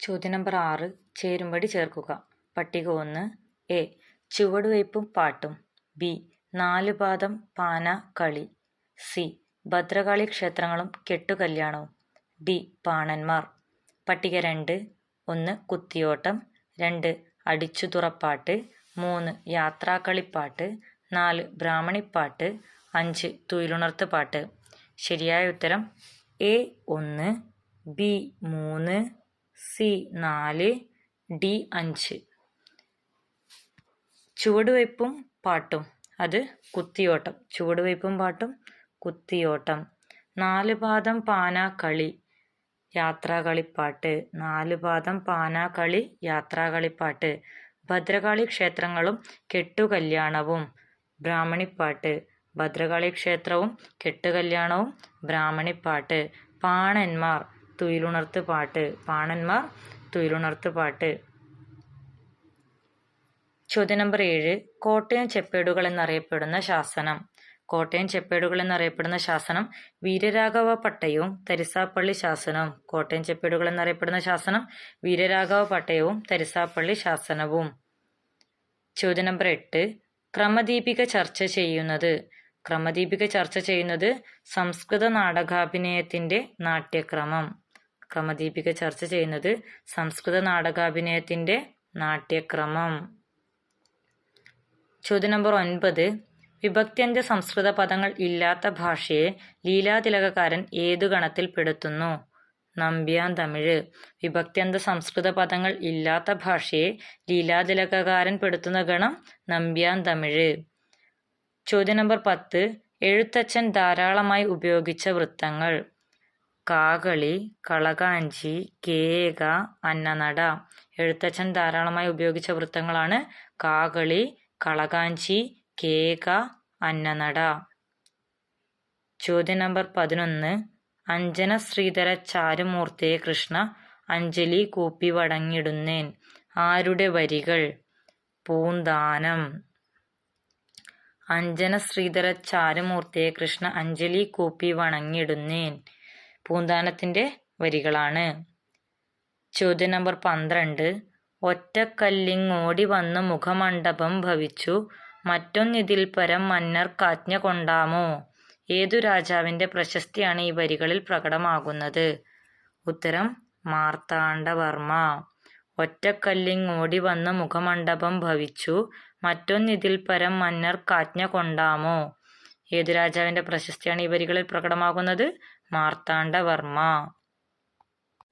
ചോദ്യം നമ്പർ 6. ചേരുംപടി ചേർക്കുക. പട്ടിക 1. എ. ചുവടുവയ്പും പാട്ടും. ബി. നാലുപാദം പാന കളി. സി. ഭദ്രകാളി ക്ഷേത്രങ്ങളും കെട്ടുകല്യാണവും. ഡി. പാണന്മാർ. പട്ടിക 2. 1. കുത്തിയോട്ടം. 2. അടിച്ചുതുറപ്പാട്ട്. 3. യാത്രാക്കളിപ്പാട്ട്. 4. ബ്രാഹ്മണിപ്പാട്ട്. 5. തുയിലുണർത്ത് പാട്ട്. ശരിയായ ഉത്തരം എ 1, ബി 3, സി 4, ഡി 5. ചുവടുവയ്പും പാട്ടും അത് കുത്തിയോട്ടം. ചുവടുവയ്പും പാട്ടും കുത്തിയോട്ടം. നാലുപാദം പാന കളി യാത്രാകളിപ്പാട്ട്. നാലുപാദം പാന കളി യാത്രാകളിപ്പാട്ട്. ഭദ്രകാളി ക്ഷേത്രങ്ങളും കെട്ടുകല്യാണവും ബ്രാഹ്മണിപ്പാട്ട്. ഭദ്രകാളി ക്ഷേത്രവും കെട്ടുകല്യാണവും ബ്രാഹ്മണിപ്പാട്ട്. പാണന്മാർ തുയിലുണർത്ത് പാട്ട്. പാണന്മാർ തുയിലുണർത്ത് പാട്ട്. ചോദ്യം നമ്പർ 7. കോട്ടയം ചെപ്പേടുകൾ എന്നറിയപ്പെടുന്ന ശാസനം. കോട്ടയം ചെപ്പേടുകൾ എന്നറിയപ്പെടുന്ന ശാസനം വീരരാഘവ പട്ടയവും തരിസാപ്പള്ളി ശാസനവും. കോട്ടയം ചെപ്പേടുകൾ എന്നറിയപ്പെടുന്ന ശാസനം വീരരാഘവ പട്ടയവും തരിസാപ്പള്ളി ശാസനവും. ചോദ്യം നമ്പർ 8. ക്രമദീപിക ചർച്ച ചെയ്യുന്നത്. ക്രമദീപിക ചർച്ച ചെയ്യുന്നത് സംസ്കൃത നാടകാഭിനയത്തിന്റെ നാട്യക്രമം. ക്രമദീപിക ചർച്ച ചെയ്യുന്നത് സംസ്കൃത നാടകാഭിനയത്തിന്റെ നാട്യക്രമം. ചോദ്യം നമ്പർ 9. വിഭക്ത്യന്ത്യ സംസ്കൃത പദങ്ങൾ ഇല്ലാത്ത ഭാഷയെ ലീലാതിലകക്കാരൻ ഏതു ഗണത്തിൽ പെടുത്തുന്നു? നമ്പ്യാൻ തമിഴ്. വിഭക്ത്യന്ത സംസ്കൃത പദങ്ങൾ ഇല്ലാത്ത ഭാഷയെ ലീലാതിലകക്കാരൻ പെടുത്തുന്ന ഗണം നമ്പ്യാൻ തമിഴ്. ചോദ്യം നമ്പർ 10. എഴുത്തച്ഛൻ ധാരാളമായി ഉപയോഗിച്ച വൃത്തങ്ങൾ. കാകളി, കളകാഞ്ചി, കേക, അന്നനട. എഴുത്തച്ഛൻ ധാരാളമായി ഉപയോഗിച്ച വൃത്തങ്ങളാണ് കാകളി, കളകാഞ്ചി, കേക, അന്നനട. ചോദ്യം നമ്പർ 11. അഞ്ജന ശ്രീധര ചാരുമൂർത്തിയെ കൃഷ്ണ അഞ്ജലി കൂപ്പി വണങ്ങിടുന്നേൻ. ആരുടെ വരികൾ? പൂന്താനം. അഞ്ജന ശ്രീധര ചാരുമൂർത്തിയെ കൃഷ്ണ അഞ്ജലി കൂപ്പി വണങ്ങിടുന്നേൻ പൂന്താനത്തിന്റെ വരികളാണ്. ചോദ്യം നമ്പർ 12. ഒറ്റക്കല്ലിങ്ങോടി വന്നു മുഖമണ്ഡപം ഭവിച്ചു മറ്റൊന്നിതിൽ പരം മന്നർക്കാജ്ഞ കൊണ്ടാമോ? ഏതു രാജാവിന്റെ പ്രശസ്തിയാണ് ഈ വരികളിൽ പ്രകടമാകുന്നത്? ഉത്തരം മാർത്താണ്ഡവർമ്മ. ഒറ്റക്കല്ലിങ്ങോടി വന്നു മുഖമണ്ഡപം ഭവിച്ചു മറ്റൊന്നിതിൽ പരം മന്നർക്കാജ്ഞ കൊണ്ടാമോ? ഏതു രാജാവിന്റെ പ്രശസ്തിയാണ് ഈ വരികളിൽ പ്രകടമാകുന്നത്? മാർത്താണ്ഡവർമ്മ.